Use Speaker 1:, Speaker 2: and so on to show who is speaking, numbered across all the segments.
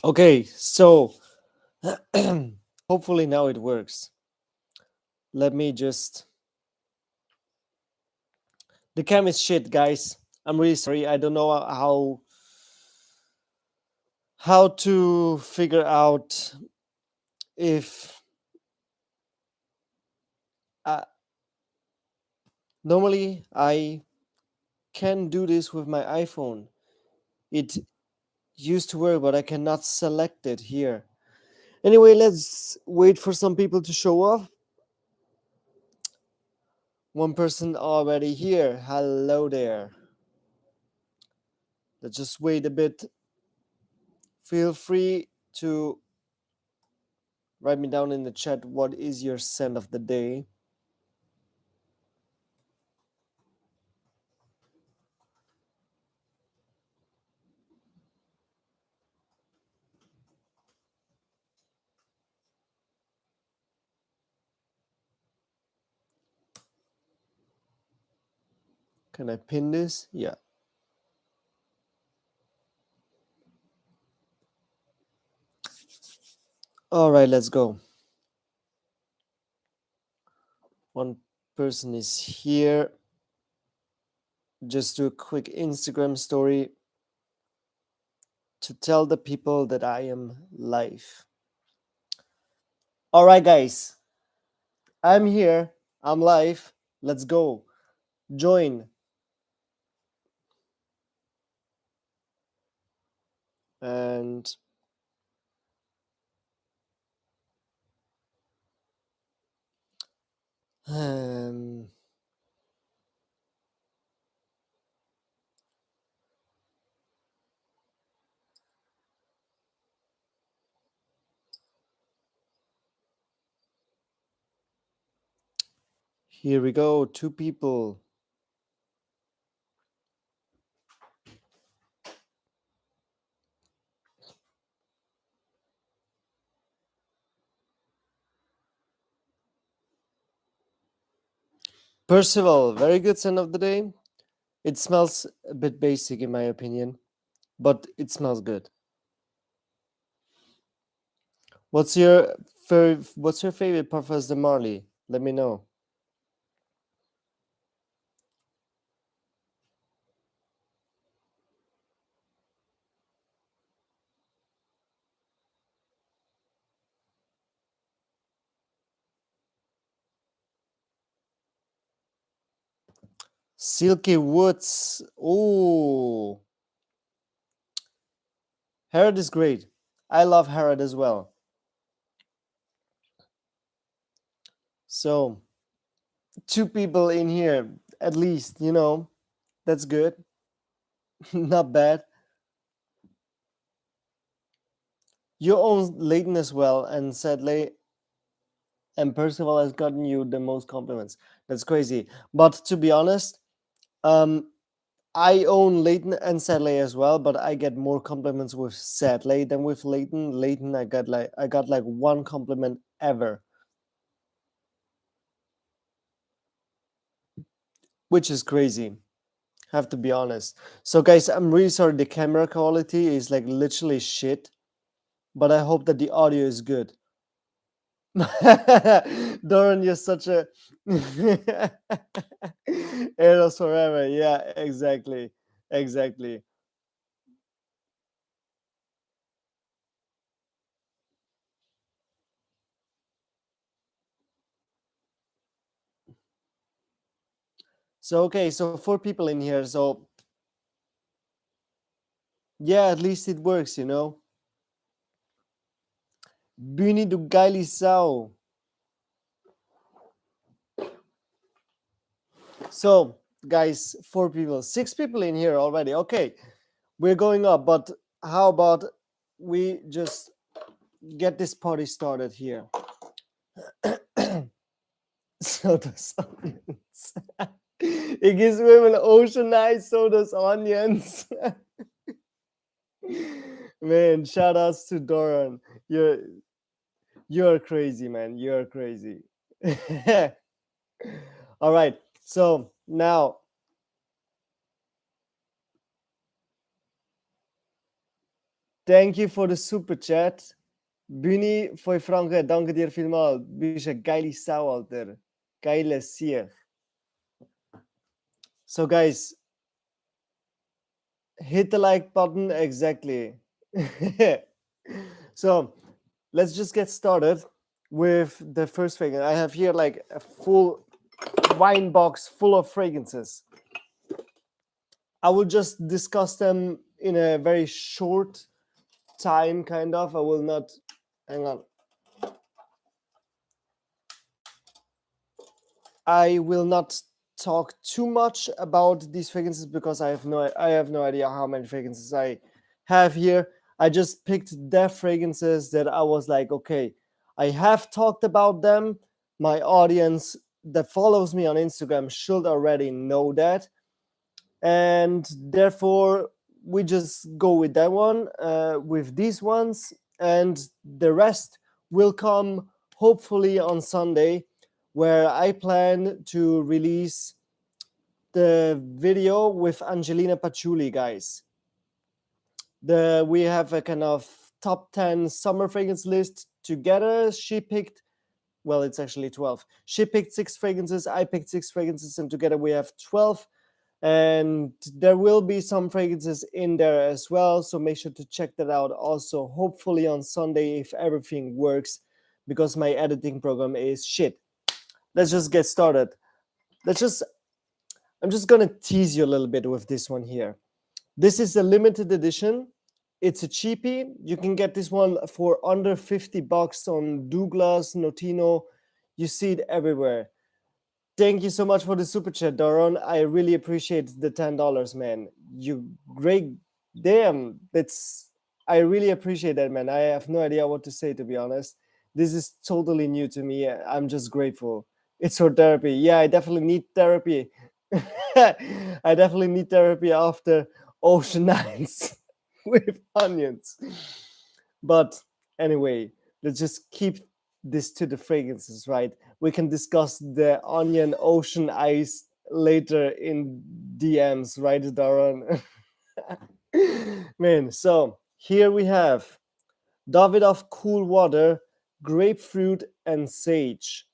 Speaker 1: Okay, so hopefully now it works. Let me just. The cam is shit, guys. I'm really sorry. I don't know how to figure out if uh, normally I can do this with my iPhone. It used to work, but I cannot select it here. Anyway, let's wait for some people to show up. One person already here. Hello there. Let's just wait a bit. Feel free to write me down in the chat what is your scent of the day. Can I pin this? Yeah. All right, let's go. One person is here. Just do a quick Instagram story to tell the people that I am live. All right, guys. I'm here. I'm live. Let's go. Join. And um, here we go. 2 people. Percival, very good scent of the day. It smells a bit basic in my opinion, but it smells good. What's your favorite Parfums de Marley? Let me know. Silky Woods. Oh, Harrod is great. I love Harrod as well. So 2 people in here at least, that's good. Not bad. You own Leighton as well, and sadly, and Percival has gotten you the most compliments. That's crazy. But to be honest, I own Leighton and Sadley as well, but I get more compliments with Sadley than with Leighton. Leighton, I got like 1 compliment ever, which is crazy. Have to be honest. So guys, I'm really sorry. The camera quality is like literally shit, but I hope that the audio is good. Doran, you're such a Eros forever. Yeah, exactly. Exactly. So okay, so 4 people in here. So yeah, at least it works, Buni do Gailisao. So guys, 4 people, 6 people in here already. Okay, we're going up, but how about we just get this party started here? So does onions. It gives women ocean eyes, so does onions. Man, shout outs to Doran. You're crazy, man. You're crazy. All right. So now, Thank you for the super chat. Buni, foi franke, danke dir vielmal. Bist eine geile Sau, Alter. Geile Sieg. So, guys, hit the like button. Exactly. So, let's just get started with the first fragrance. I have here like a full wine box full of fragrances. I will just discuss them in a very short time, kind of. I will not. Hang on. I will not talk too much about these fragrances because I have no idea how many fragrances I have here. I just picked the fragrances that I was like, okay, I have talked about them. My audience that follows me on Instagram should already know that, and therefore we just go with that one, with these ones, and the rest will come hopefully on Sunday, where I plan to release the video with Angelina Patchouli, guys. We have a kind of top 10 summer fragrance list together. She picked, well, it's actually 12. She picked 6 fragrances, I picked 6 fragrances, and together we have 12. And there will be some fragrances in there as well, so make sure to check that out also, hopefully on Sunday, if everything works, because my editing program is shit. Let's just get started. I'm just gonna tease you a little bit with this one here. This is a limited edition. It's a cheapie. You can get this one for under 50 bucks on Douglas, Notino. You see it everywhere. Thank you so much for the super chat, Doron. I really appreciate the $10, man. You great, damn. I really appreciate that, man. I have no idea what to say, to be honest. This is totally new to me. I'm just grateful. It's for therapy. Yeah, I definitely need therapy. I definitely need therapy after Ocean Nights with onions. But anyway, let's just keep this to the fragrances, right? We can discuss the onion ocean ice later in DMs, right, Daron? Man, so here we have Davidoff Cool Water, Grapefruit, and Sage.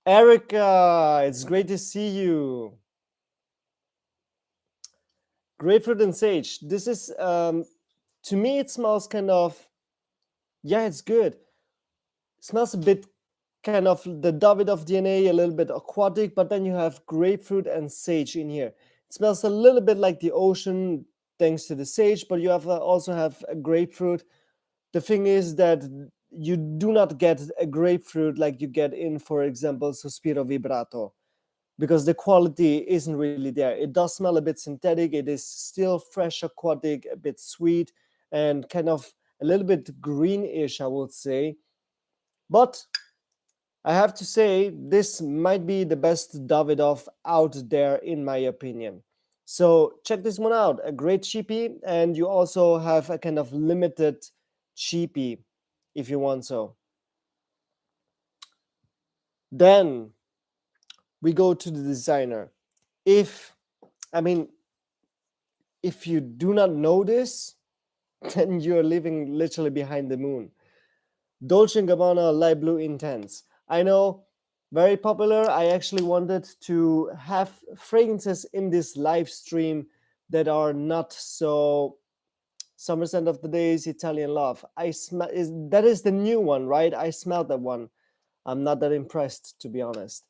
Speaker 1: Erica, it's great to see you. Grapefruit and Sage. This is, to me, it smells kind of, yeah, it's good. Smells a bit kind of the Davidoff DNA, a little bit aquatic, but then you have grapefruit and sage in here. It smells a little bit like the ocean thanks to the sage, but you also have a grapefruit. The thing is that you do not get a grapefruit like you get in, for example, Sospiro Vibrato, because the quality isn't really there. It does smell a bit synthetic. It is still fresh, aquatic, a bit sweet, and kind of a little bit greenish, I would say. But I have to say, this might be the best Davidoff out there, in my opinion. So check this one out, a great cheapie, and you also have a kind of limited cheapie, if you want so. Then we go to the designer. If you do not know this, then you're living literally behind the moon. Dolce & Gabbana Light Blue Intense. I know, very popular. I actually wanted to have fragrances in this live stream that are not so Summer Scent of the Days, Italian Love. That is the new one, right? I smelled that one. I'm not that impressed, to be honest.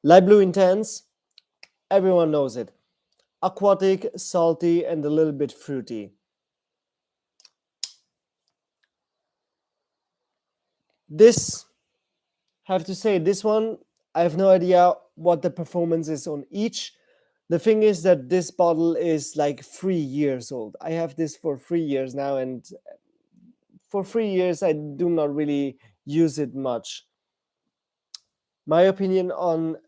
Speaker 1: Light Blue Intense, everyone knows it. Aquatic, salty, and a little bit fruity. This, have to say, this one, I have no idea what the performance is on each. The thing is that this bottle is like 3 years old. I have this for 3 years now, and for 3 years I do not really use it much. My opinion on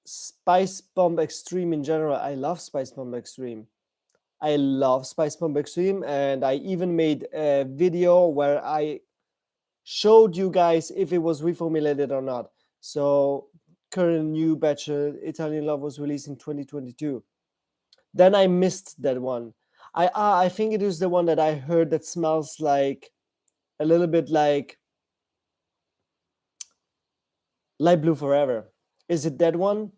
Speaker 1: Spice Bomb Extreme in general, I love Spice Bomb Extreme. I love Spice Bomb Extreme, and I even made a video where I showed you guys if it was reformulated or not. So current new batch Italian Love was released in 2022. Then I missed that one. I think it is the one that I heard that smells like a little bit like Light Blue Forever. Is it that one?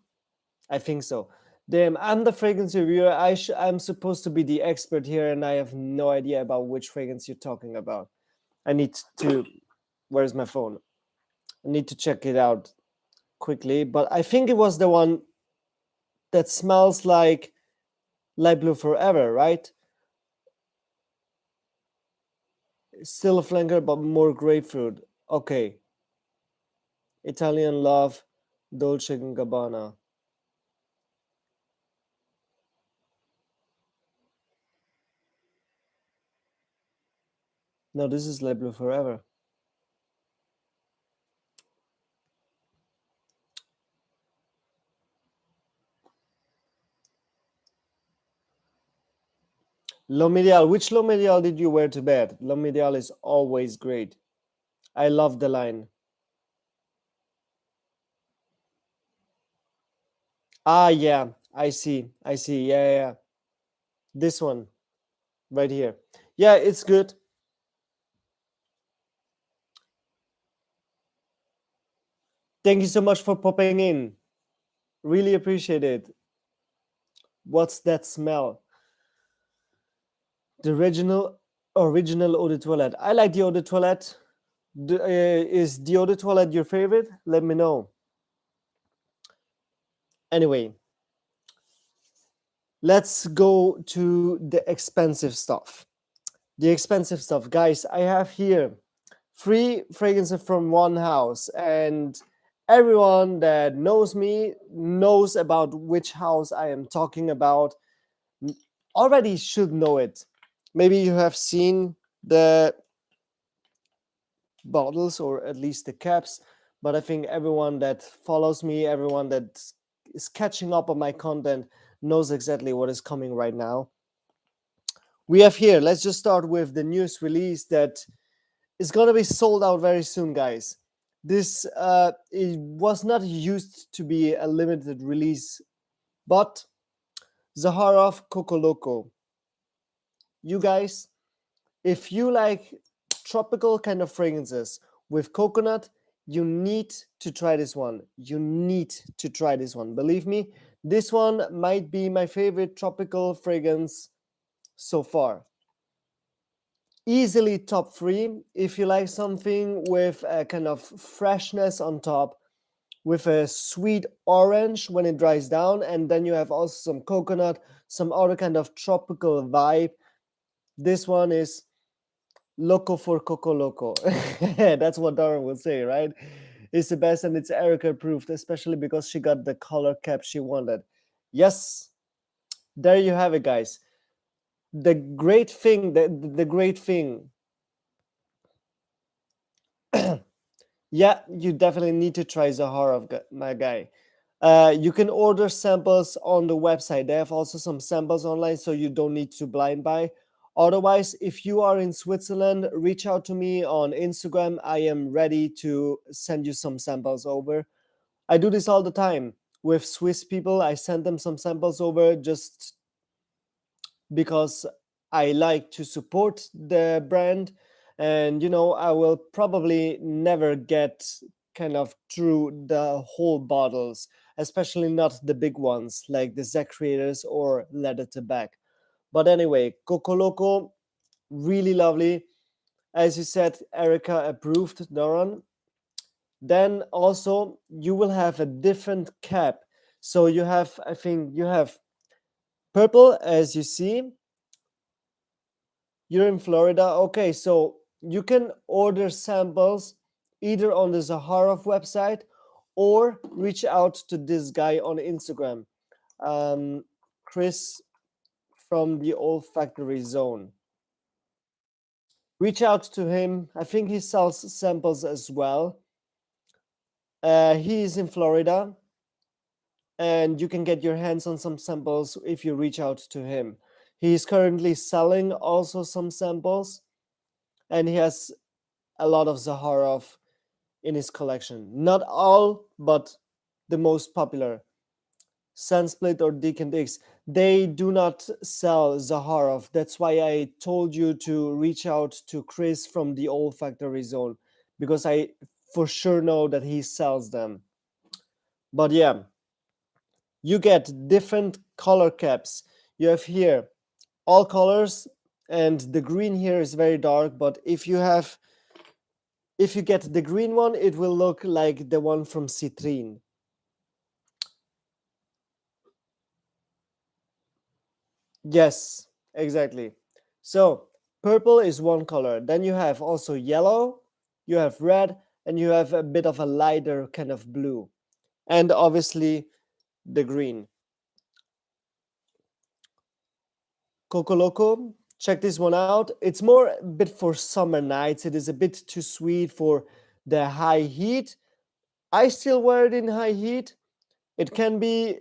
Speaker 1: I think so. Damn, I'm the fragrance reviewer. I'm supposed to be the expert here, and I have no idea about which fragrance you're talking about. I need to. Where's my phone? I need to check it out quickly. But I think it was the one that smells like Light Blue Forever, right? Still a flanker, but more grapefruit. Okay. Italian Love, Dolce & Gabbana. No, this is Light Blue Forever. L'Oreal. Which L'Oreal did you wear to bed? L'Oreal is always great. I love the line. Ah, yeah, I see. I see. Yeah, yeah, yeah. This one right here. Yeah, it's good. Thank you so much for popping in. Really appreciate it. What's that smell? The original eau de toilette. I like the eau de toilette. Is the eau de toilette your favorite? Let me know. Anyway, let's go to the expensive stuff. The expensive stuff, guys. I have here 3 fragrances from one house, and everyone that knows me knows about which house I am talking about. Already should know it. Maybe you have seen the bottles or at least the caps, but I think everyone that follows me, everyone that is catching up on my content knows exactly what is coming right now. We have here, let's just start with the newest release that is going to be sold out very soon, guys. This it was not used to be a limited release, but Zaharov Coco Loco. You guys, if you like tropical kind of fragrances with coconut, you need to try this one. You need to try this one. Believe me, this one might be my favorite tropical fragrance so far. Easily top 3 if you like something with a kind of freshness on top, with a sweet orange when it dries down, and then you have also some coconut, some other kind of tropical vibe. This one is Loco for Coco Loco. That's what Darren would say, right? It's the best, and it's Erica approved, especially because she got the color cap she wanted. Yes, there you have it, guys. The great thing, the great thing. Yeah, you definitely need to try Zahara, my guy. You can order samples on the website. They have also some samples online, so you don't need to blind buy. Otherwise, if you are in Switzerland, reach out to me on Instagram. I am ready to send you some samples over. I do this all the time with Swiss people. I send them some samples over just because I like to support the brand. And, I will probably never get kind of through the whole bottles, especially not the big ones like the Zach Creators or Leather to Back. But anyway, Coco Loco, really lovely. As you said, Erica approved, Doran. Then also you will have a different cap. So you have, I think you have purple, as you see. You're in Florida. Okay, so you can order samples either on the Zaharov website or reach out to this guy on Instagram, Chris from the Olfactory Zone. Reach out to him. I think he sells samples as well. He is in Florida, and you can get your hands on some samples if you reach out to him. He is currently selling also some samples, and he has a lot of Zaharov in his collection. Not all, but the most popular. Sunsplit or Decant. They do not sell Zaharov. That's why I told you to reach out to Chris from the olfactory zone, because I for sure know that he sells them. But yeah, you get different color caps. You have here all colors, and the green here is very dark, but if you get the green one, it will look like the one from Citrine. Yes, exactly. So purple is one color. Then you have also yellow, you have red, and you have a bit of a lighter kind of blue. And obviously the green. Coco Loco, check this one out. It's more a bit for summer nights. It is a bit too sweet for the high heat. I still wear it in high heat. It can be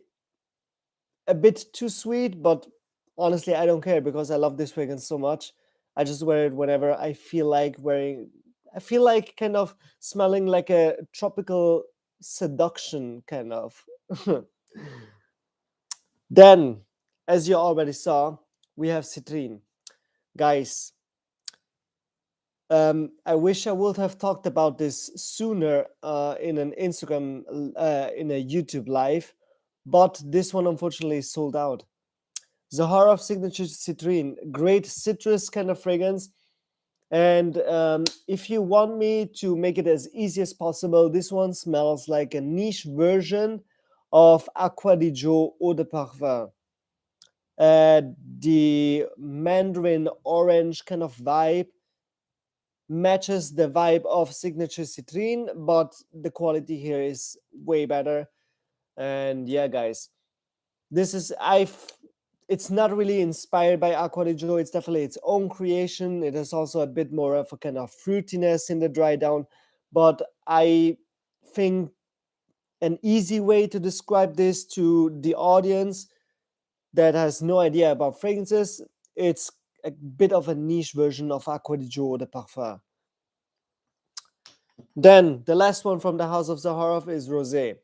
Speaker 1: a bit too sweet, but honestly, I don't care because I love this fragrance so much. I just wear it whenever I feel like wearing. I feel like kind of smelling like a tropical seduction kind of. Then, as you already saw, we have citrine. Guys, I wish I would have talked about this sooner in an Instagram, in a YouTube live, but this one unfortunately is sold out. Zaharov Signature Citrine, great citrus kind of fragrance. And if you want me to make it as easy as possible, this one smells like a niche version of Aqua di Gio Eau de Parfum. The mandarin orange kind of vibe matches the vibe of Signature Citrine, but the quality here is way better. And yeah, guys, this is it's not really inspired by Aqua di Gio. It's definitely its own creation. It has also a bit more of a kind of fruitiness in the dry down, but I think an easy way to describe this to the audience that has no idea about fragrances, it's a bit of a niche version of Aqua di Gio de Parfum. Then the last one from the House of Zaharov is Rosé.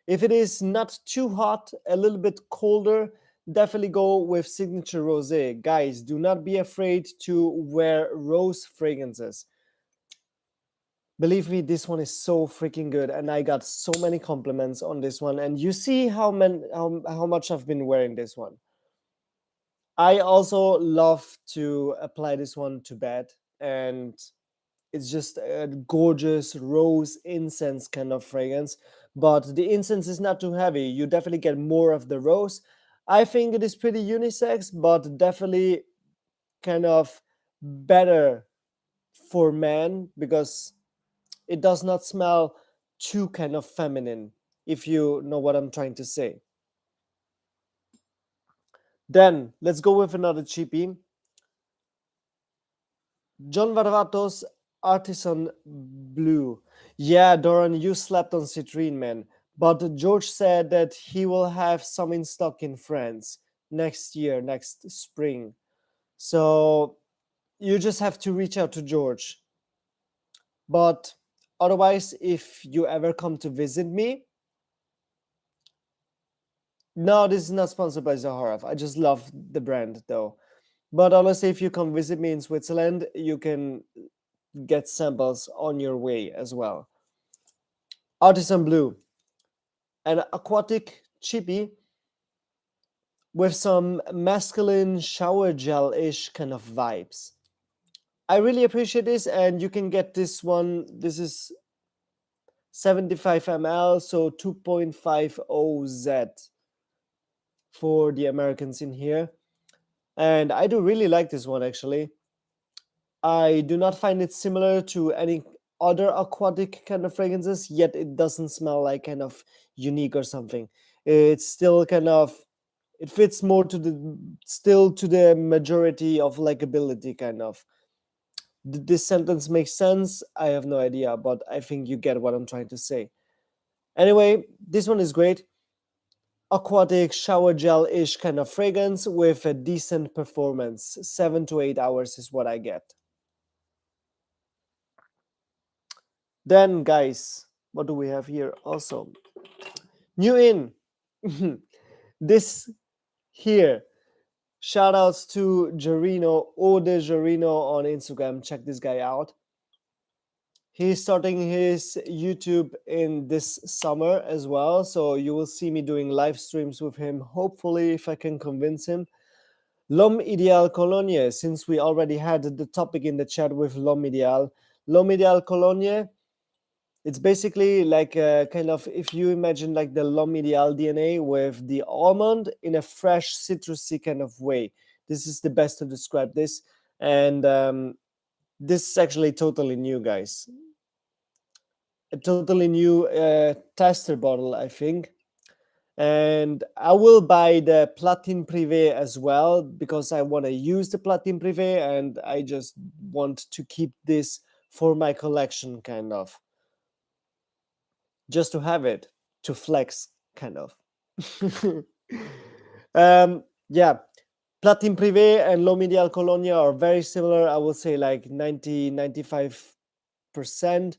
Speaker 1: If it is not too hot, a little bit colder, definitely go with Signature Rosé. Guys, do not be afraid to wear rose fragrances. Believe me, this one is so freaking good, and I got so many compliments on this one. And you see how much I've been wearing this one. I also love to apply this one to bed, and it's just a gorgeous rose incense kind of fragrance, but the incense is not too heavy. You definitely get more of the rose. I think it is pretty unisex, but definitely kind of better for men because it does not smell too kind of feminine, if you know what I'm trying to say. Then let's go with another cheapie. John Varvatos Artisan Blue. Yeah, Doran, you slept on Citrine, man. But George said that he will have some in stock in France next year, next spring. So you just have to reach out to George. But otherwise, if you ever come to visit me, no, this is not sponsored by Zaharov. I just love the brand though. But honestly, if you come visit me in Switzerland, you can get samples on your way as well. Artisan Blue, an aquatic chippy with some masculine shower gel-ish kind of vibes. I really appreciate this, and you can get this one. This is 75 ml, so 2.50 Z for the Americans in here. And I do really like this one actually. I do not find it similar to any other aquatic kind of fragrances, yet it doesn't smell like kind of unique or something. It's still kind of, it fits more to the, still to the majority of likability kind of. This sentence makes sense? I have no idea, but I think you get what I'm trying to say. Anyway, this one is great. Aquatic shower gel-ish kind of fragrance with a decent performance. 7 to 8 hours is what I get. Then, guys, what do we have here also? New in. This here. Shout outs to Gerino, Ode Gerino on Instagram. Check this guy out. He's starting his YouTube in this summer as well. So you will see me doing live streams with him. Hopefully, if I can convince him. L'homme idéal Cologne, since we already had the topic in the chat with L'homme idéal. L'homme idéal Cologne, it's basically like a kind of, if you imagine like the L'homme idéal DNA with the almond in a fresh citrusy kind of way. This is the best to describe this. And this is actually totally new, guys. A totally new tester bottle, I think. And I will buy the Platine Privé as well because I want to use the Platine Privé and I just want to keep this for my collection, kind of. Just to have it, to flex, kind of. Yeah, Platine Privé and L'homme idéal Cologne are very similar. I would say like 90-95%.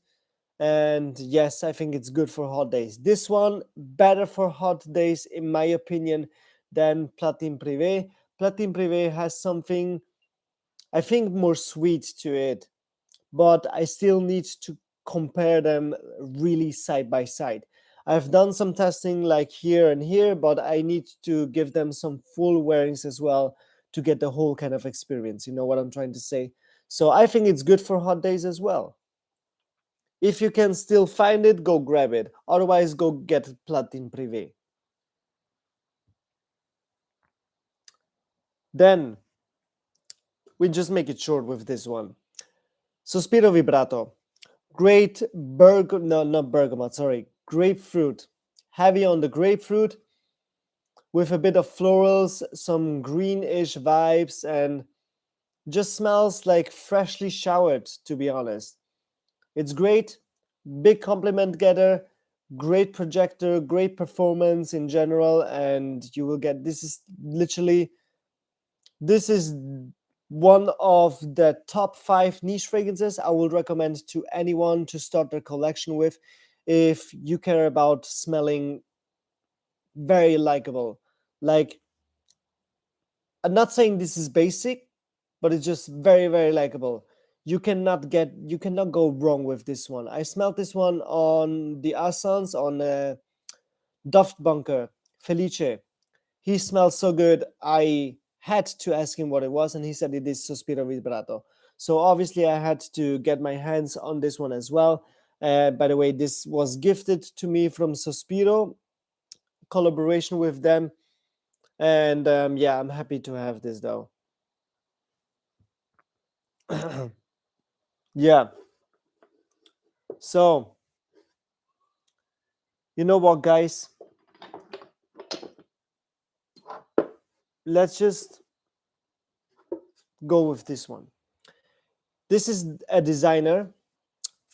Speaker 1: And yes, I think it's good for hot days. This one better for hot days, in my opinion, than Platine Privé. Platine Privé has something, I think, more sweet to it, but I still need to compare them really side by side. I've done some testing like here and here, but I need to give them some full wearings as well to get the whole kind of experience. You know what I'm trying to say? So I think it's good for hot days as well. If you can still find it, go grab it. Otherwise, go get Platine Privé. Then, we just make it short with this one. Sospiro Vibrato. Great not bergamot, sorry. Grapefruit. Heavy on the grapefruit with a bit of florals, some greenish vibes, and just smells like freshly showered, to be honest. It's great. Big compliment getter, great projector, great performance in general, and you will get, this is one of the top 5 niche fragrances I would recommend to anyone to start their collection with if you care about smelling very likable. Like, I'm not saying this is basic, but it's just very, very likable. You cannot go wrong with this one. I smelled this one on the Assans on Duft Bunker, Felice. He smells so good. I had to ask him what it was, and he said it is Sospiro Vibrato. So obviously I had to get my hands on this one as well. By the way, this was gifted to me from Sospiro, collaboration with them. And yeah, I'm happy to have this though. Yeah. So, you know what, guys? Let's just go with this one. This is a designer.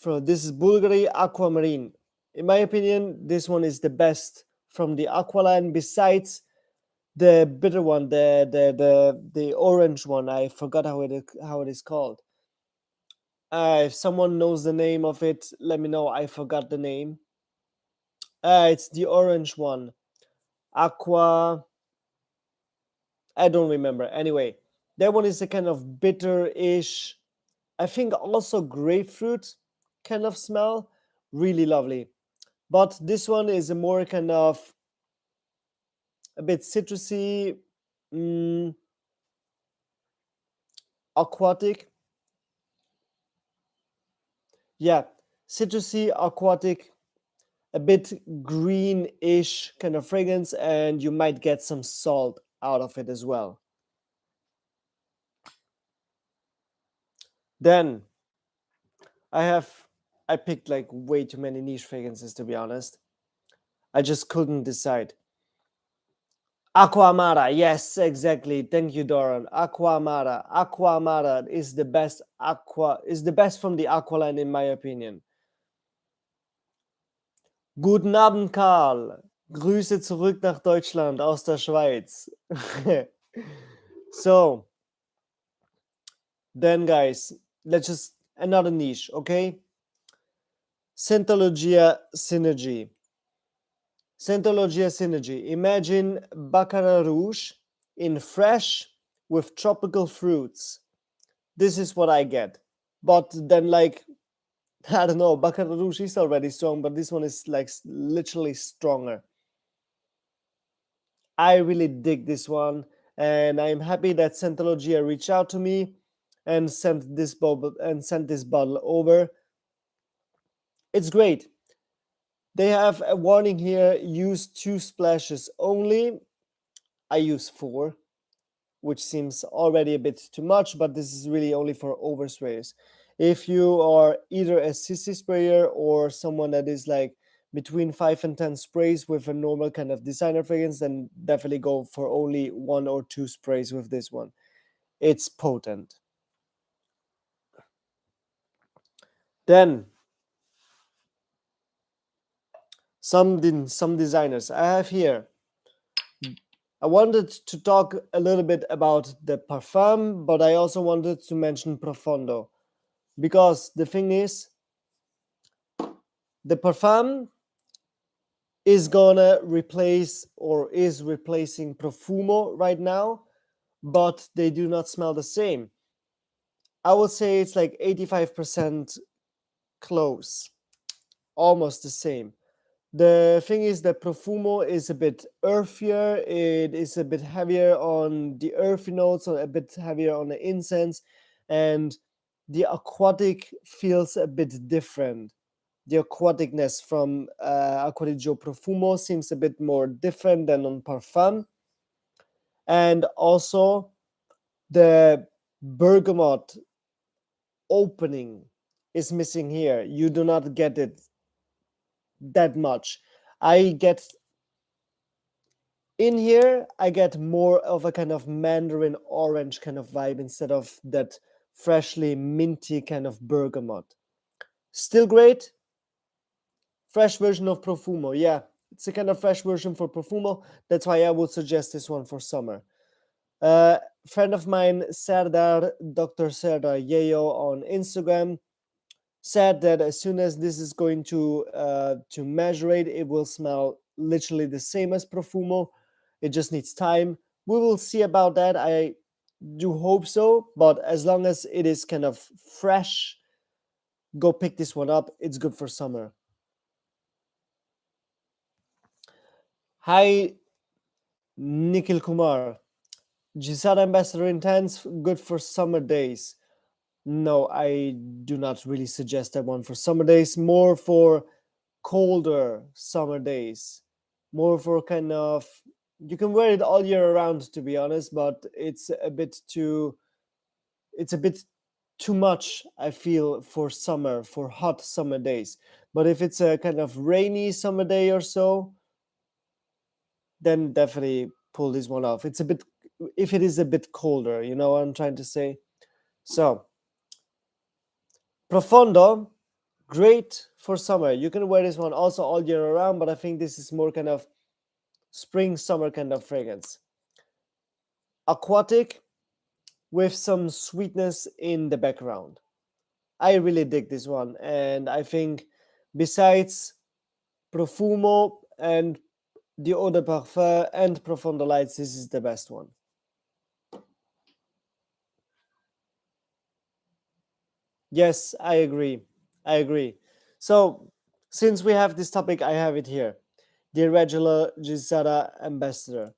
Speaker 1: This is Bulgari Aquamarine. In my opinion, this one is the best from the Aqua line, besides the bitter one, the orange one. I forgot how it is called. If someone knows the name of it, let me know. I forgot the name. It's the orange one. Aqua. I don't remember. Anyway, that one is a kind of bitter-ish, I think also grapefruit kind of smell. Really lovely. But this one is a more kind of a bit citrusy, aquatic. Yeah, citrusy, aquatic, a bit greenish kind of fragrance, and you might get some salt out of it as well. Then I picked like way too many niche fragrances, to be honest. I just couldn't decide. Aquamara, yes, exactly. Thank you, Doran. Aquamara. Aquamara is the best from the Aqua line, in my opinion. Guten Abend, Karl. Grüße zurück nach Deutschland aus der Schweiz. So, then guys, let's just another niche, okay? Scentologia Synergy. Scentologia Synergy. Imagine Baccarat Rouge in fresh with tropical fruits. This is what I get. But then, like, I don't know, Baccarat Rouge is already strong, but this one is like literally stronger. I really dig this one, and I'm happy that Scentologia reached out to me and sent this bottle over. It's great. They have a warning here: use 2 splashes only. I use 4, which seems already a bit too much, but this is really only for oversprayers. If you are either a sissy sprayer or someone that is like between 5 and 10 sprays with a normal kind of designer fragrance, then definitely go for only 1 or 2 sprays with this one. It's potent. Then some designers I have here. I wanted to talk a little bit about the parfum, but I also wanted to mention Profondo, because the thing is, the parfum is gonna replace or is replacing Profumo right now, but they do not smell the same. I would say it's like 85% close, almost the same. The thing is that Profumo is a bit earthier, it is a bit heavier on the earthy notes, or a bit heavier on the incense, and the aquatic feels a bit different. The aquaticness from Acquatigio Profumo seems a bit more different than on Parfum. And also the bergamot opening is missing here. You do not get it that much. I get in here, I get more of a kind of mandarin orange kind of vibe instead of that freshly minty kind of bergamot. Still great. Fresh version of Profumo. Yeah, it's a kind of fresh version for Profumo. That's why I would suggest this one for summer. Friend of mine, Serdar, Dr. Serdar Yayo on Instagram, said that as soon as this is going to macerate, it will smell literally the same as Profumo. It just needs time. We will see about that. I do hope so, but as long as it is kind of fresh, go pick this one up. It's good for summer. Hi, Nikhil Kumar. Gisada Ambassador Intense, good for summer days. No, I do not really suggest that one for summer days. More for colder summer days. More for kind of, you can wear it all year around, to be honest, but it's a bit too much, I feel, for summer, for hot summer days. But if it's a kind of rainy summer day or so, then definitely pull this one off. It's a bit, if it is a bit colder, you know what I'm trying to say? So, Profondo, great for summer. You can wear this one also all year around, but I think this is more kind of spring, summer kind of fragrance. Aquatic with some sweetness in the background. I really dig this one, and I think besides Profumo and the Eau de Parfum and Profondo Lights, this is the best one. Yes, I agree. I agree. So, since we have this topic, I have it here. The regular Gisara Ambassador.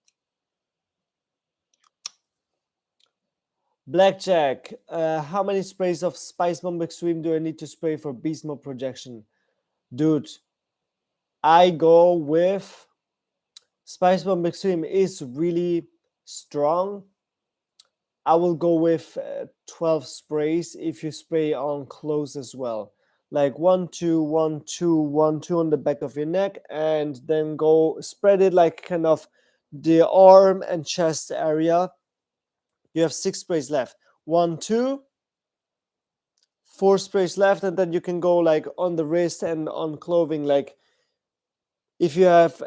Speaker 1: Blackjack. How many sprays of Spice Bomb Extreme do I need to spray for Beast Mode projection? Dude, I go with Spice Bomb Extreme is really strong. I will go with 12 sprays if you spray on close as well. Like 1, 2, 1, 2, 1, 2 on the back of your neck, and then go spread it like kind of the arm and chest area. You have 6 sprays left. 1, 2, 4 sprays left, and then you can go like on the wrist and on clothing. Like if you have,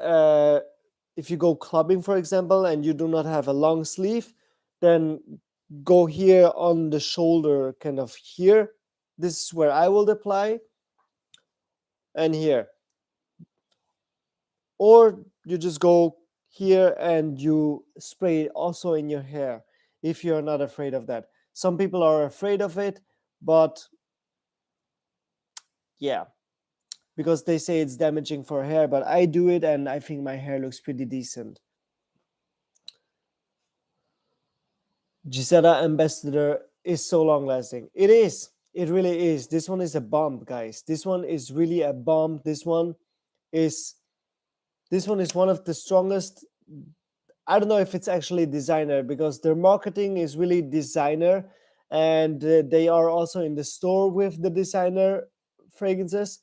Speaker 1: if you go clubbing, for example, and you do not have a long sleeve, then go here on the shoulder, kind of here. This is where I will apply, and here. or you just go here and you spray it also in your hair if you're not afraid of that. Some people are afraid of it, but yeah, because they say it's damaging for hair, but I do it and I think my hair looks pretty decent. Gisela Ambassador is so long lasting. It is. It really is. This one is a bomb, guys. This one is really a bomb. Is this one is one of the strongest. I don't know if it's actually designer because their marketing is really designer, and they are also in the store with the designer fragrances.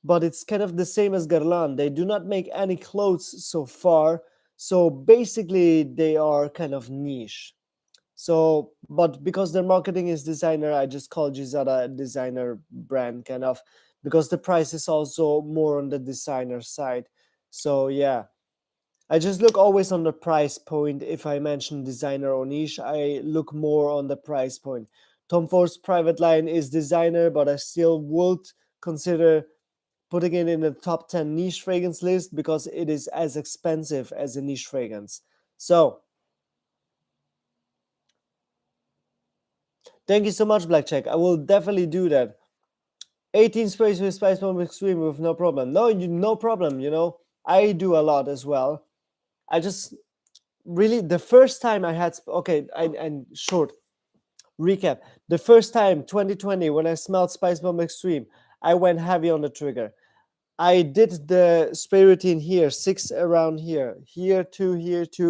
Speaker 1: But it's kind of the same as Guerlain. They do not make any clothes so far, so basically they are kind of niche. So, but because their marketing is designer, I just call Gisada a designer brand, kind of, because the price is also more on the designer side. So yeah, I just look always on the price point. If I mention designer or niche, I look more on the price point. Tom Ford's private line is designer, but I still would consider putting it in the top 10 niche fragrance list because it is as expensive as a niche fragrance. So, thank you so much, Blackjack. I will definitely do that. 18 sprays with Spice Bomb Extreme with no problem. No problem, I do a lot as well. I just really, the first time I had, okay, and short recap. The first time, 2020, when I smelled Spice Bomb Extreme, I went heavy on the trigger. I did the spray routine here, 6 around here, here two,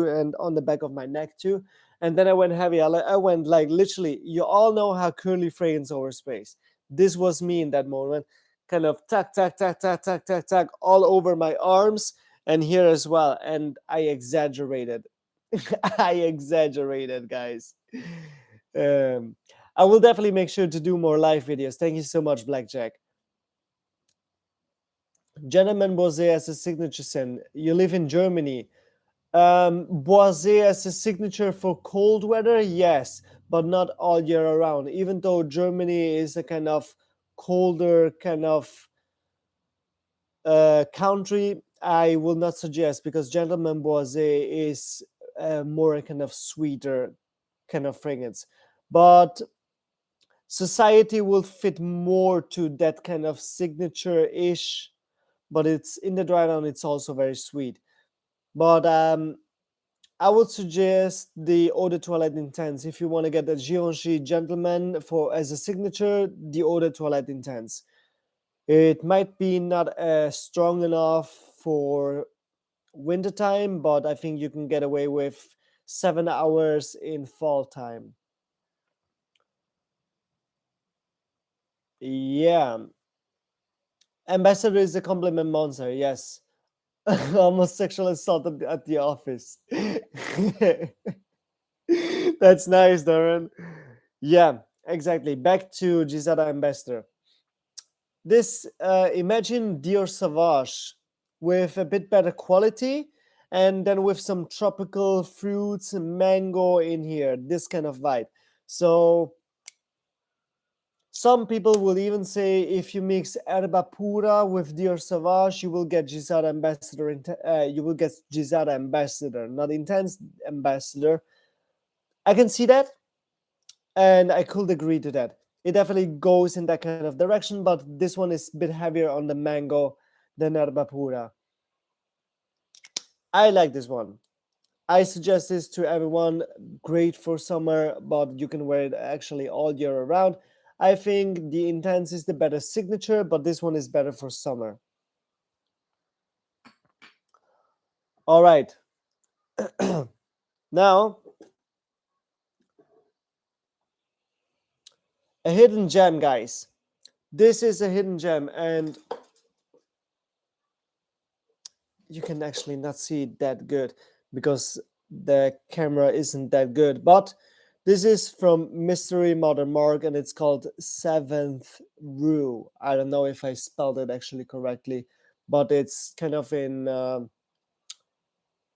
Speaker 1: and on the back of my neck too. And then I went heavy. I went like literally, you all know how curly fragrance oversprays. This was me in that moment, kind of tack, tack, tack, tack, tack, tack, tack, all over my arms and here as well. And I exaggerated. I exaggerated, guys. Um, I will definitely make sure to do more live videos. Thank you so much, Blackjack. Gentleman Boisé as a signature scent. You live in Germany. Boisé as a signature for cold weather, yes, but not all year around. Even though Germany is a kind of colder kind of country, I will not suggest because Gentleman Boisé is more a kind of sweeter kind of fragrance. But Society will fit more to that kind of signature-ish, but it's in the dry down, it's also very sweet. But I would suggest the Eau de Toilette Intense. If you want to get the Givenchy Gentleman for as a signature, the Eau de Toilette Intense. It might be not strong enough for wintertime, but I think you can get away with 7 hours in fall time. Yeah. Ambassador is a compliment monster, yes. Almost sexual assault at the office. That's nice, Darren. Yeah, exactly. Back to Gisada Ambassador. This imagine Dior Sauvage with a bit better quality and then with some tropical fruits and mango in here, this kind of vibe. So some people will even say if you mix Erba Pura with Dior Sauvage, you will get Gisada Ambassador. You will get Gisada Ambassador, not Intense Ambassador. I can see that, and I could agree to that. It definitely goes in that kind of direction, but this one is a bit heavier on the mango than Erba Pura. I like this one. I suggest this to everyone. Great for summer, but you can wear it actually all year around. I think the Intense is the better signature, but this one is better for summer. All right. Now, a hidden gem, guys. This is a hidden gem, and you can actually not see it that good because the camera isn't that good. But this is from Mystery Mother Mark, and it's called Seventh Rue. I don't know if I spelled it actually correctly, but it's kind of in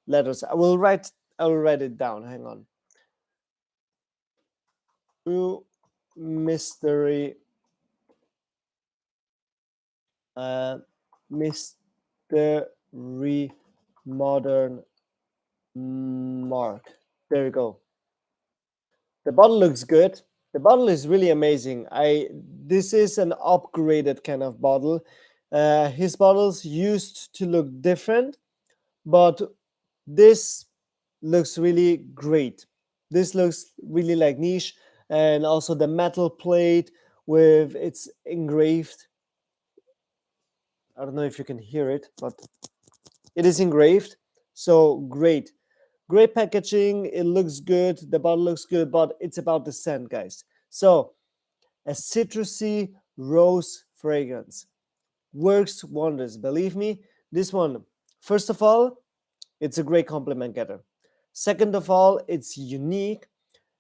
Speaker 1: letters. I will write it down. Hang on. Rue Mystery uh, Mystery Modern Mark. There you go. The bottle looks good. The bottle is really amazing. This is an upgraded kind of bottle. His bottles used to look different, but this looks really great. This looks really like niche, and also the metal plate with its engraved. I don't know if you can hear it, but it is engraved. So great. Great packaging. It looks good. The bottle looks good, but it's about the scent, guys. So a citrusy rose fragrance works wonders. Believe me, this one, first of all, it's a great compliment getter. Second of all, it's unique.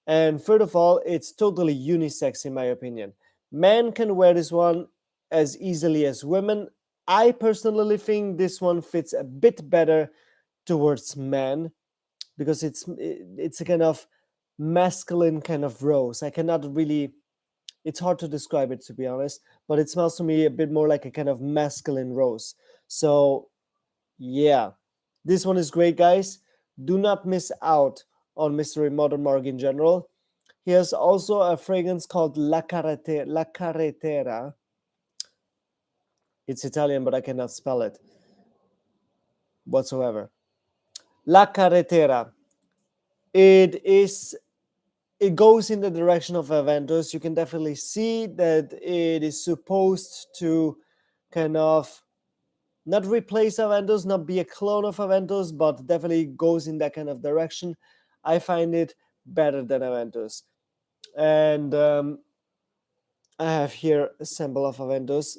Speaker 1: And third of all, it's totally unisex in my opinion. Men can wear this one as easily as women. I personally think this one fits a bit better towards men because it's a kind of masculine kind of rose. I cannot really, it's hard to describe it to be honest, but it smells to me a bit more like a kind of masculine rose. So yeah, this one is great, guys. Do not miss out on Mystery Modern Mark in general. He has also a fragrance called La Carretera. It's Italian, but I cannot spell it whatsoever. La Carretera. It is. It goes in the direction of Aventus. You can definitely see that it is supposed to kind of not replace Aventus, not be a clone of Aventus, but definitely goes in that kind of direction. I find it better than Aventus. And I have here a sample of Aventus.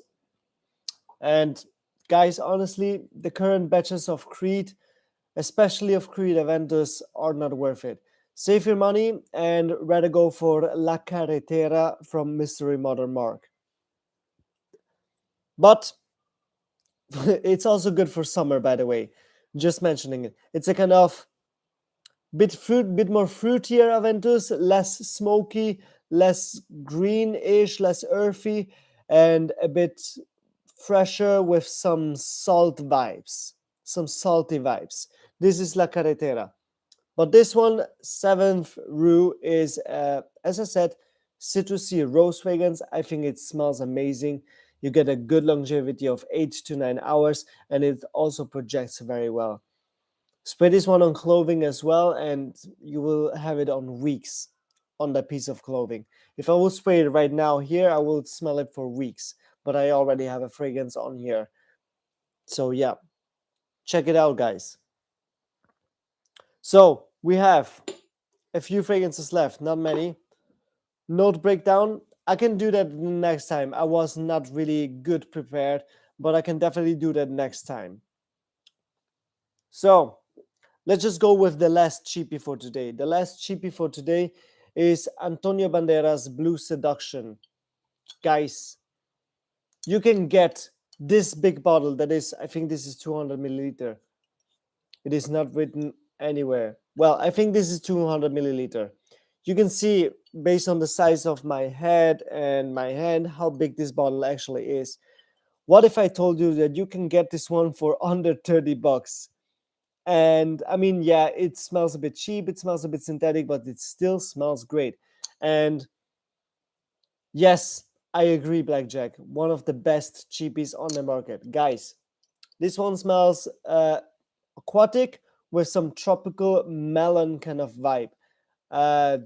Speaker 1: And guys, honestly, the current batches of Creed, especially of Creed Aventus, are not worth it. Save your money and rather go for La Carretera from Mystery Modern Mark. But it's also good for summer, by the way. Just mentioning it. It's a kind of bit more fruitier Aventus, less smoky, less greenish, less earthy, and a bit fresher with some salt vibes, some salty vibes. This is La Carretera. But this one, seventh Rue, is, as I said, citrusy rose fragrance. I think it smells amazing. You get a good longevity of 8 to 9 hours, and it also projects very well. Spray this one on clothing as well, and you will have it on weeks on that piece of clothing. If I would spray it right now here, I will smell it for weeks, but I already have a fragrance on here. So yeah, check it out, guys. So we have a few fragrances left, not many. Note breakdown, I can do that next time. I was not really good prepared, but I can definitely do that next time. So let's just go with the last cheapie for today. The last cheapie for today is Antonio Banderas Blue Seduction. Guys, you can get this big bottle that is, I think this is 200 milliliter. It is not written anywhere. Well, I think this is 200 milliliter. You can see based on the size of my head and my hand how big this bottle actually is. What if I told you that you can get this one for under 30 bucks? And I mean, yeah, it smells a bit cheap, it smells a bit synthetic, but it still smells great. And yes, I agree, Blackjack. One of the best cheapies on the market. Guys, this one smells aquatic with some tropical melon kind of vibe. Uh,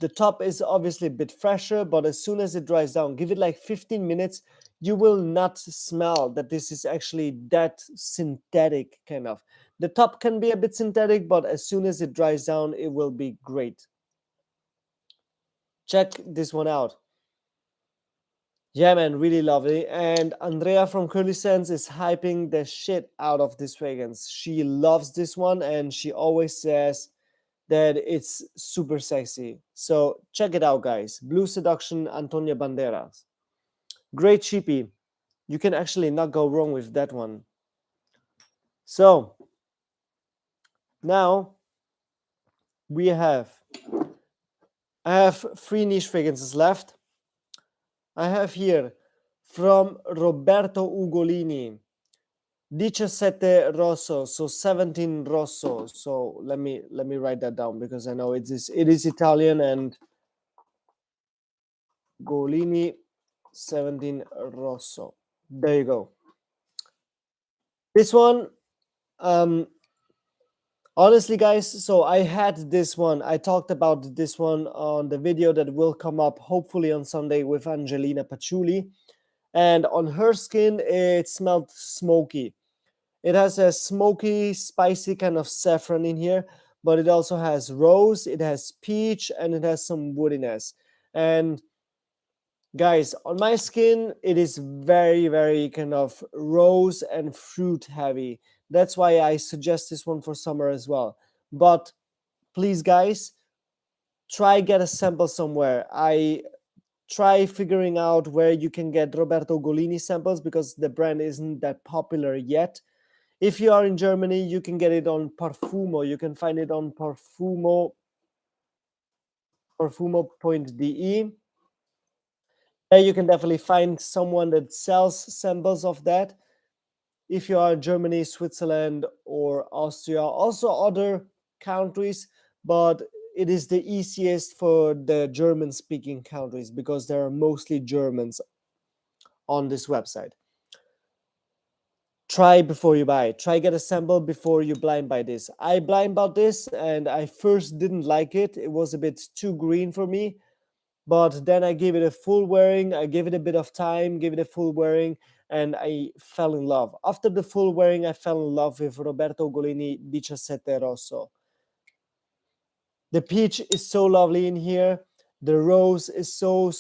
Speaker 1: the top is obviously a bit fresher, but as soon as it dries down, give it like 15 minutes, you will not smell that this is actually that synthetic kind of. The top can be a bit synthetic, but as soon as it dries down, it will be great. Check this one out. Yeah, man, really lovely. And Andrea from Curly Sense is hyping the shit out of this fragrance. She loves this one, and she always says that it's super sexy. So check it out, guys. Blue Seduction, Antonio Banderas. Great cheapie. You can actually not go wrong with that one. So now I have 3 niche fragrances left. I have here from Roberto Ugolini 17 rosso, so 17 rosso. So let me write that down because I know it is Italian, and Golini 17 rosso. There you go. This one, um, honestly, guys, so I had this one. I talked about this one on the video that will come up hopefully on Sunday with Angelina Paciuli. And on her skin, it smelled smoky. It has a smoky, spicy kind of saffron in here, but it also has rose, it has peach, and it has some woodiness. And guys, on my skin, it is very, very kind of rose and fruit heavy. That's why I suggest this one for summer as well. But please, guys, try get a sample somewhere. I try figuring out where you can get Roberto Golini samples because the brand isn't that popular yet. If you are in Germany, you can get it on Parfumo. You can find it on parfumo.de. There you can definitely find someone that sells samples of that. If you are in Germany, Switzerland, or Austria, also other countries, but it is the easiest for the German speaking countries because there are mostly Germans on this website. Try before you buy. Try get a sample before you blind buy this. I blind bought this and I first didn't like it. It was a bit too green for me, but then I gave it a full wearing. I gave it a bit of time, gave it a full wearing, and I fell in love. After the full wearing, I fell in love with Roberto Golini 17 Rosso. The peach is so lovely in here. The rose is so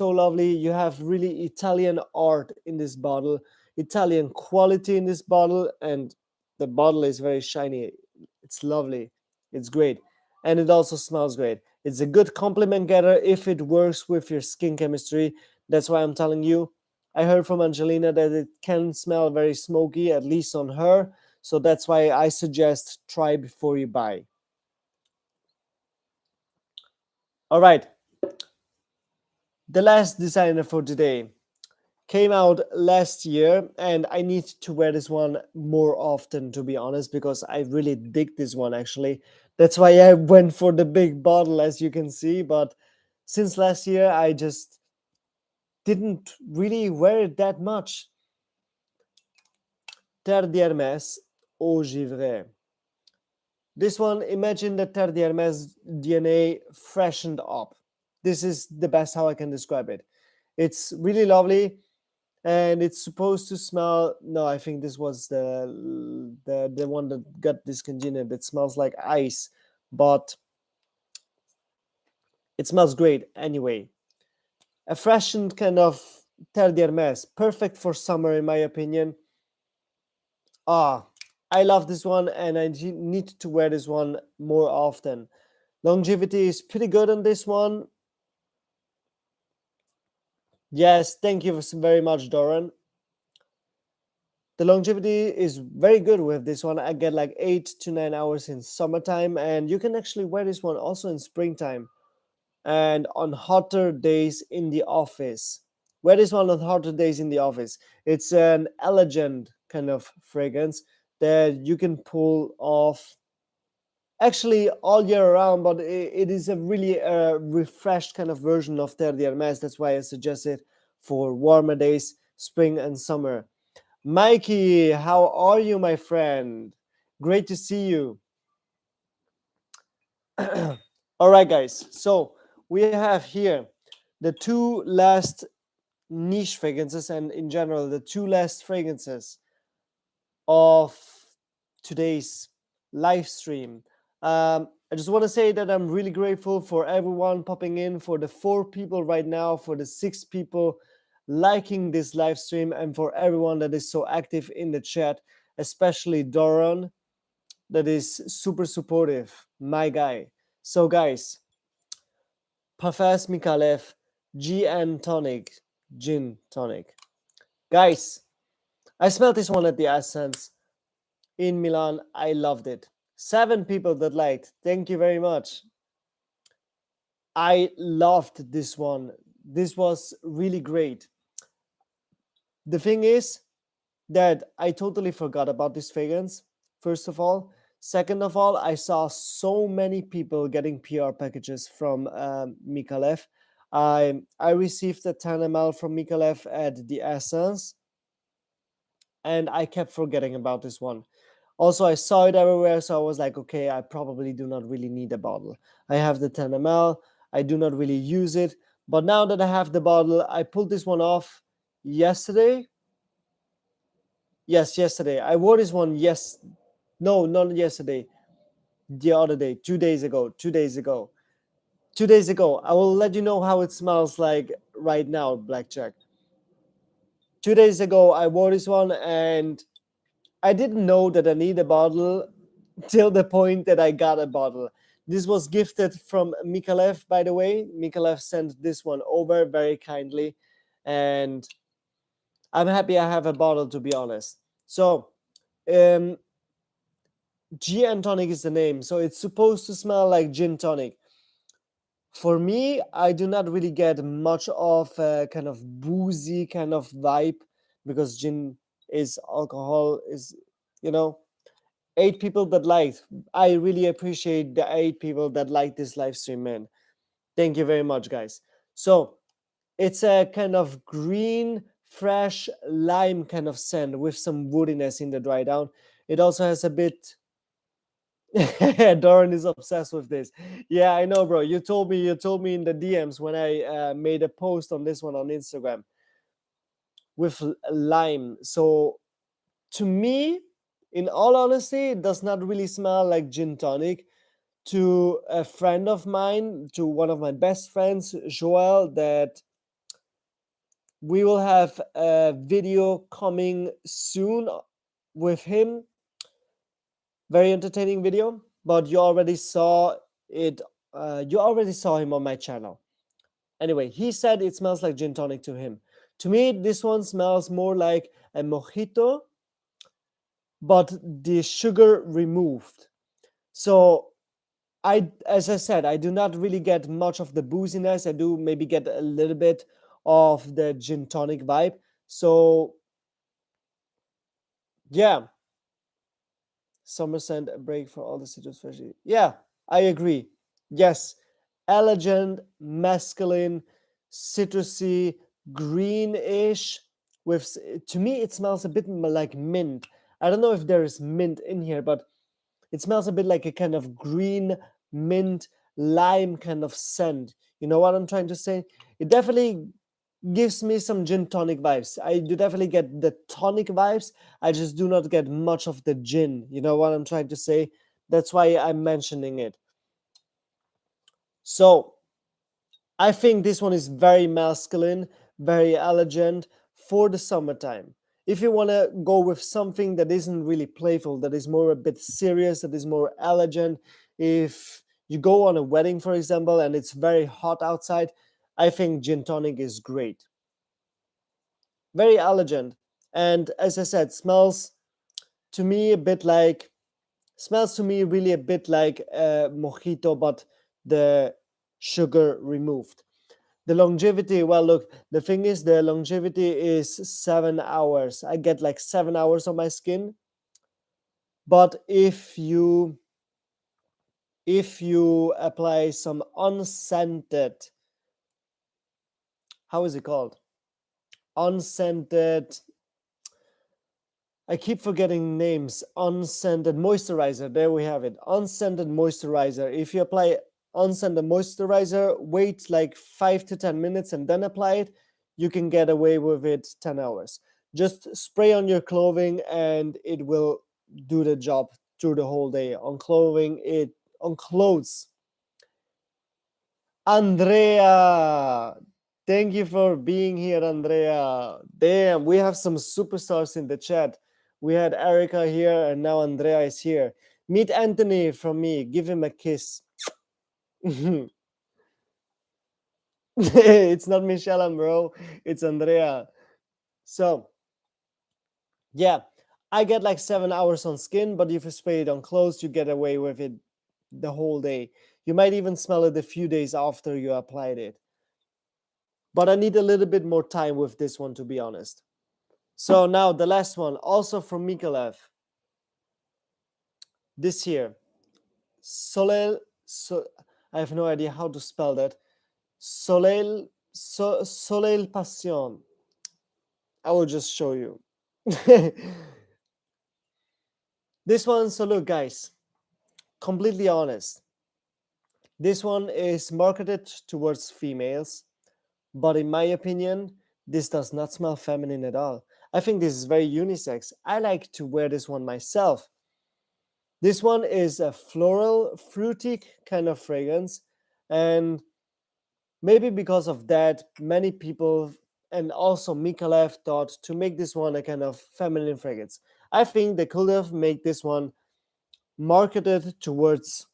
Speaker 1: lovely. You have really Italian art in this bottle, Italian quality in this bottle, and the bottle is very shiny. It's lovely. It's great. And it also smells great. It's a good compliment getter if it works with your skin chemistry. That's why I'm telling you. I heard from Angelina that it can smell very smoky, at least on her. So that's why I suggest try before you buy. All right. The last designer for today came out last year, and I need to wear this one more often, to be honest, because I really dig this one actually. That's why I went for the big bottle, as you can see. But since last year, I just didn't really wear it that much. Terre d'Hermès Eau Givrée. This one, imagine the Terre d'Hermès DNA freshened up. This is the best how I can describe it. It's really lovely. And it's supposed to smell. No, I think this was the one that got discontinued. It smells like ice, but it smells great anyway. A freshened kind of Terre d'Hermès, perfect for summer in my opinion. Ah, I love this one, and I need to wear this one more often. Longevity is pretty good on this one. Yes, thank you very much, Doran. The longevity is very good with this one. I get like 8 to 9 hours in summertime, and you can actually wear this one also in springtime and on hotter days in the office. Wear this one on hotter days in the office. It's an elegant kind of fragrance that you can pull off actually all year around, but it is a really refreshed kind of version of Terre d'Hermès. That's why I suggest it for warmer days, spring and summer. Mikey, how are you, my friend? Great to see you. All right, guys. So we have here the two last niche fragrances, and in general, the two last fragrances of today's live stream. I just want to say that I'm really grateful for everyone popping in, for the 4 people right now, for the 6 people liking this live stream, and for everyone that is so active in the chat, especially Doran, that is super supportive, my guy. So, guys, Parfums MICALLEF GN Tonic, Gin Tonic. Guys, I smelled this one at the Essence in Milan. I loved it. 7 people that liked. Thank you very much. I loved this one. This was really great. The thing is, that I totally forgot about this fragrance, first of all. Second of all, I saw so many people getting PR packages from MICALLEF. I received a 10 ml from MICALLEF at the Essence, and I kept forgetting about this one. Also, I saw it everywhere, so I was like, okay, I probably do not really need a bottle. I have the 10 ml, I do not really use it. But now that I have the bottle, I pulled this one off yesterday. Yes, yesterday. I wore this one, no, not yesterday. The other day, 2 days ago, 2 days ago. 2 days ago. I will let you know how it smells like right now, Blackjack. 2 days ago, I wore this one and I didn't know that I need a bottle till the point that I got a bottle. This was gifted from MICALLEF, by the way. MICALLEF sent this one over very kindly, and I'm happy I have a bottle, to be honest. So, um, G and tonic is the name, so it's supposed to smell like gin tonic. For me, I do not really get much of a kind of boozy kind of vibe, because gin is alcohol, is, you know, 8 people that liked. I really appreciate the 8 people that like this live stream, man. Thank you very much, guys. So it's a kind of green, fresh lime kind of scent with some woodiness in the dry down. It also has a bit. Doran is obsessed with this. Yeah, I know, bro. You told me in the DMs when I made a post on this one on Instagram with lime. So to me, in all honesty, it does not really smell like gin tonic. To a friend of mine, to one of my best friends, Joel, that we will have a video coming soon with him. Very entertaining video, but you already saw it. You already saw him on my channel. Anyway, he said it smells like gin tonic to him. To me, this one smells more like a mojito, but the sugar removed. So as I said, I do not really get much of the booziness. I do maybe get a little bit of the gin tonic vibe. So yeah, summer scent, a break for all the citrus freshly. Yeah, I agree. Yes, elegant, masculine, citrusy, greenish. To me, it smells a bit like mint. I don't know if there is mint in here, but it smells a bit like a kind of green mint lime kind of scent. You know what I'm trying to say? It definitely gives me some gin tonic vibes. I do definitely get the tonic vibes. I just do not get much of the gin. You know what I'm trying to say? That's why I'm mentioning it. So I think this one is very masculine, very elegant for the summertime. If you want to go with something that isn't really playful, that is more a bit serious, that is more elegant, if you go on a wedding, for example, and it's very hot outside, I think gin tonic is great. Very elegant. And as I said, smells to me a bit like, smells to me really a bit like a mojito, but the sugar removed. The longevity, well, look, the thing is, the longevity is 7 hours. I get like 7 hours on my skin. But if you apply some unscented, how is it called? Unscented, I keep forgetting names. Unscented moisturizer. There we have it. Unscented moisturizer. If you apply unscented moisturizer, wait like 5 to 10 minutes and then apply it, you can get away with it 10 hours. Just spray on your clothing and it will do the job through the whole day. On clothes. Andrea, thank you for being here, Andrea. Damn, we have some superstars in the chat. We had Erica here, and now Andrea is here. Meet Anthony from me. Give him a kiss. It's not Michelle, bro. It's Andrea. So, yeah, I get like 7 hours on skin, but if you spray it on clothes, you get away with it the whole day. You might even smell it a few days after you applied it. But I need a little bit more time with this one, to be honest. So now the last one, also from MICALLEF, this here. Soleil, so I have no idea how to spell that. Soleil Passion. I will just show you. This one, so look, guys, completely honest. This one is marketed towards females, but in my opinion, this does not smell feminine at all. I think this is very unisex. I like to wear this one myself. This one is a floral, fruity kind of fragrance, and maybe because of that, many people and also MICALLEF thought to make this one a kind of feminine fragrance. I think they could have made this one marketed towards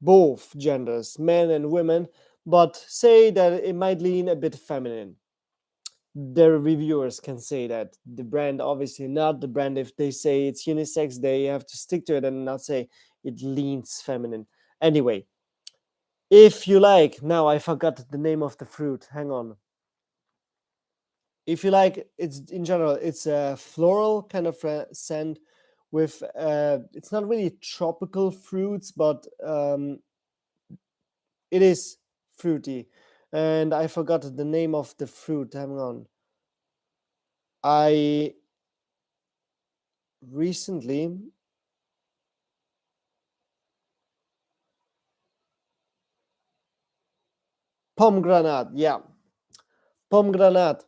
Speaker 1: both genders, men and women, but say that it might lean a bit feminine. The reviewers can say that. The brand, obviously not. The brand, if they say it's unisex, they have to stick to it and not say it leans feminine. Anyway, if you like, now I forgot the name of the fruit. Hang on. If you like, it's in general, it's a floral kind of scent with, it's not really tropical fruits, but it is fruity. And I forgot the name of the fruit. Hang on. I recently pomegranate, yeah, pomegranate,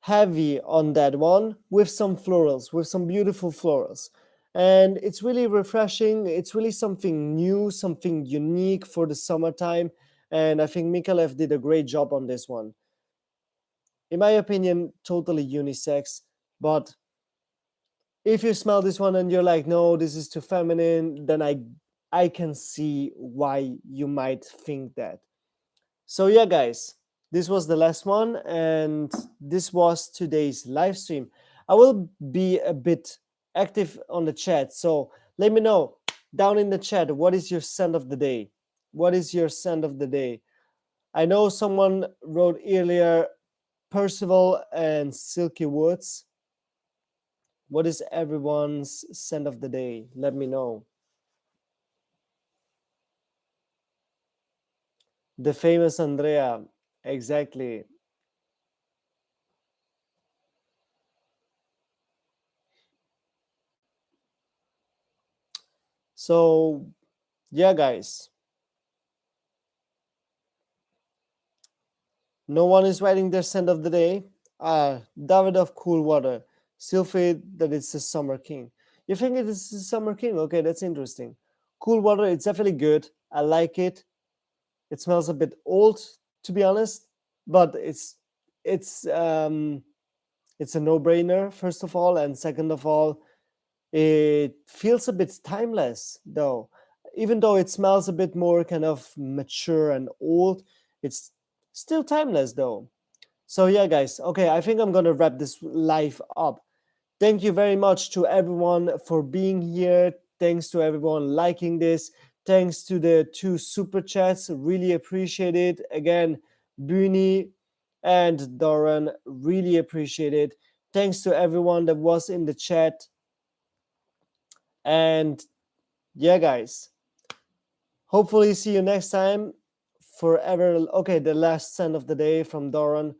Speaker 1: heavy on that one with some florals, with some beautiful florals, and it's really refreshing. It's really something new, something unique for the summertime, and I think MICALLEF did a great job on this one. In my opinion, totally unisex, but if you smell this one and you're like, no, this is too feminine, then I can see why you might think that. So yeah, guys, this was the last one, and this was today's live stream. I will be a bit active on the chat, so let me know down in the chat, what is your scent of the day? What is your scent of the day? I know someone wrote earlier Percival and Silky Woods. What is everyone's scent of the day? Let me know. The famous Andrea, exactly. So yeah, guys, no one is writing their scent of the day. David of Cool Water. Still feel that it's the Summer King. You think it is the Summer King? Okay, that's interesting. Cool Water, it's definitely good. I like it. It smells a bit old, to be honest, but it's um it's a no-brainer, first of all, and second of all, it feels a bit timeless, though. Even though it smells a bit more kind of mature and old, it's still timeless, though. So yeah, guys, okay, I think I'm gonna wrap this live up. Thank you very much to everyone for being here. Thanks to everyone liking this. Thanks to the 2 super chats. Really appreciate it. Again, Buni and Doran, really appreciate it. Thanks to everyone that was in the chat. And yeah, guys, hopefully see you next time. Forever, okay, the last scent of the day from Doran.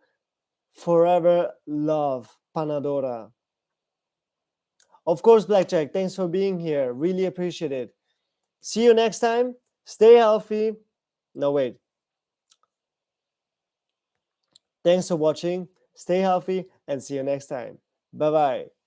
Speaker 1: Forever love, Panadora. Of course, Blackjack, thanks for being here. Really appreciate it. See you next time. Stay healthy. No, wait. Thanks for watching. Stay healthy and see you next time. Bye bye.